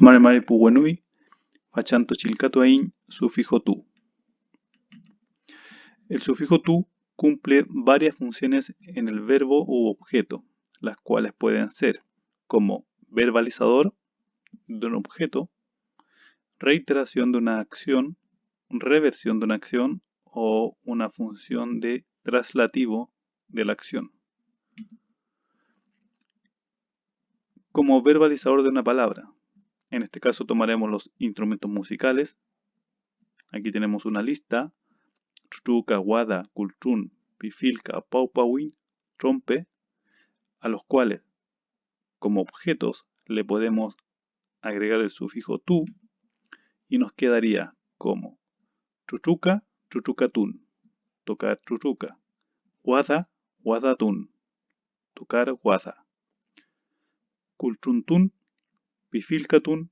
mare mare puwenui, fachanto chilcatuain, sufijo tu. El sufijo tu cumple varias funciones en el verbo u objeto, las cuales pueden ser como verbalizador de un objeto, reiteración de una acción, reversión de una acción o una función de traslativo de la acción. Como verbalizador de una palabra, en este caso tomaremos los instrumentos musicales. Aquí tenemos una lista: chuchuca, guada, cultrún, pifilca, paupawin, trompe, a los cuales como objetos le podemos agregar el sufijo tu y nos quedaría como chuchuca, chuchucatún, tocar chuchuca, guada, guadatún, tocar guada, cultruntún, pifilcatún,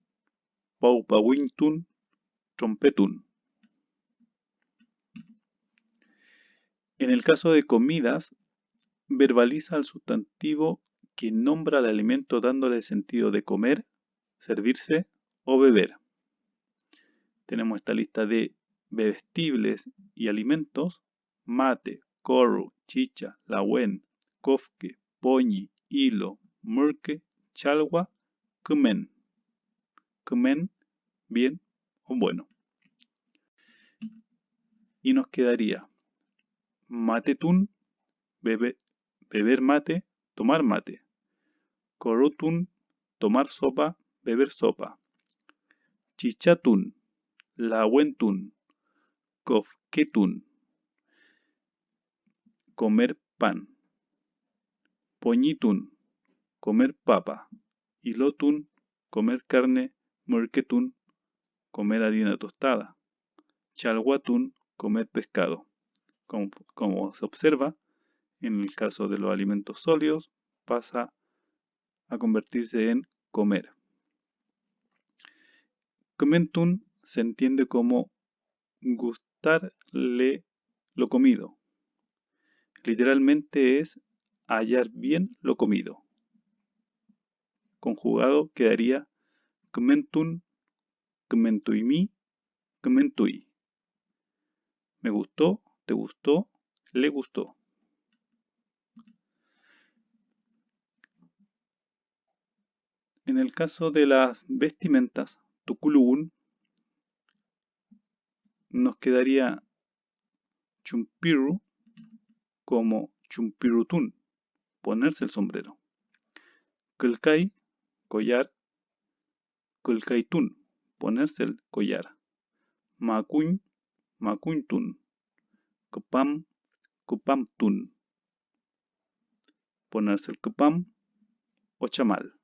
paupawintún, trompetún. En el caso de comidas, verbaliza al sustantivo que nombra al alimento dándole el sentido de comer, servirse o beber. Tenemos esta lista de bebestibles y alimentos: mate, corro, chicha, lahuen, kofke, poñi, hilo, murque, chalwa, kumen. Kumen, bien o bueno. Y nos quedaría matetún, beber mate, tomar mate. Corotún, tomar sopa, beber sopa. Chichatún, lahuentún, kofketún, comer pan. Poñitún, comer papa. Hilotún, comer carne. Murquetún, comer harina tostada. Chalhuatún, comer pescado. Como se observa, en el caso de los alimentos sólidos, pasa a convertirse en comer. Comentún se entiende como gustarle lo comido. Literalmente es hallar bien lo comido. Conjugado quedaría comentún, comentuimi, comentui. Me gustó, te gustó, le gustó. En el caso de las vestimentas, tuculún, nos quedaría chumpiru como chumpirutún, ponerse el sombrero. Kulkai, collar. Kulkaitún, ponerse el collar. Macuñ, macuñtún. Cupam, cupamtún, ponerse el cupam o chamal.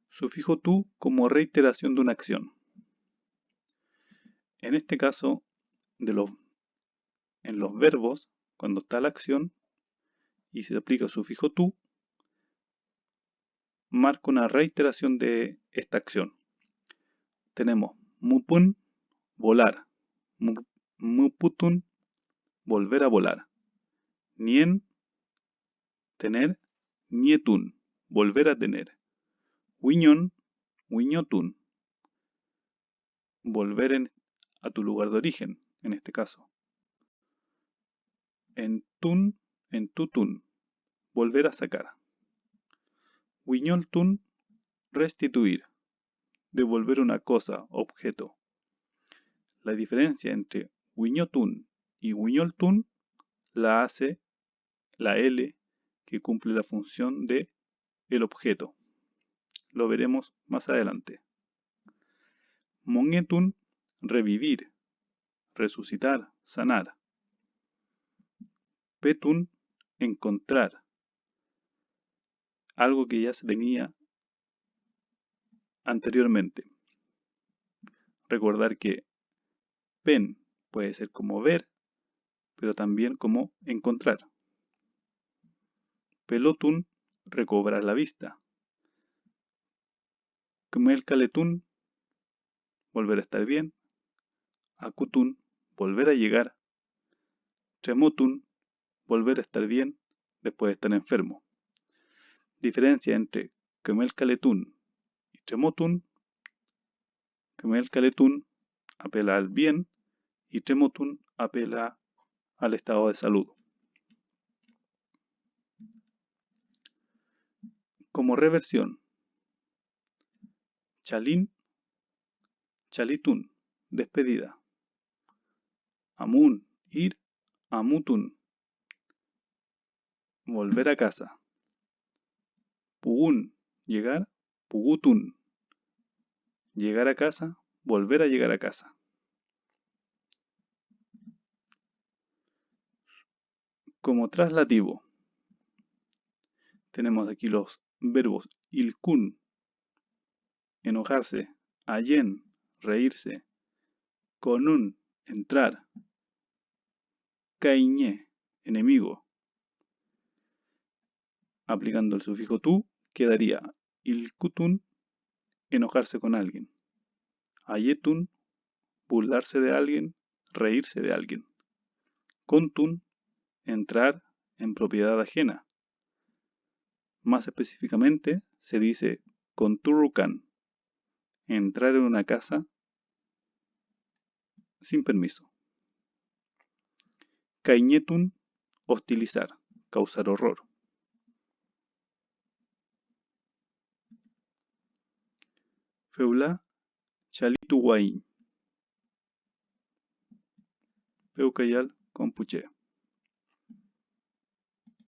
Sufijo tu como reiteración de una acción. En este caso, en los verbos, cuando está la acción y se aplica el sufijo tu, marca una reiteración de esta acción. Tenemos mupun, volar. Muputun, volver a volar. Nien, tener. Nietun, volver a tener. Wiñón, wiñotun, volver a tu lugar de origen, en este caso. Entun, entutun, volver a sacar. Wiñoltun, restituir, devolver una cosa, objeto. La diferencia entre wiñotun y wiñoltun la hace la L, que cumple la función de el objeto. Lo veremos más adelante. Mongetun, revivir, resucitar, sanar. Petun, encontrar, algo que ya se tenía anteriormente. Recordar que pen puede ser como ver, pero también como encontrar. Pelotun, recobrar la vista. Kmelkaletun, volver a estar bien. Akutun, volver a llegar. Tremotun, volver a estar bien después de estar enfermo. Diferencia entre Kemelcaletún y Tremotún. Kemelcaletún apela al bien y Tremotún apela al estado de salud. Como reversión, Chalín, Chalitún, despedida. Amun, ir, Amutún, volver a casa. Pugún, llegar, Pugutún, llegar a casa, volver a llegar a casa. Como traslativo, tenemos aquí los verbos ilkun, enojarse, ayen, reírse, konun, entrar, kaiñe, enemigo. Aplicando el sufijo tu, quedaría ilkutun, enojarse con alguien, ayetun, burlarse de alguien, reírse de alguien, kontun, entrar en propiedad ajena. Más específicamente, se dice konturukan, entrar en una casa sin permiso. Kaiñetun, hostilizar, causar horror. Feula, Chalituguaín. Peucayal, Compuche.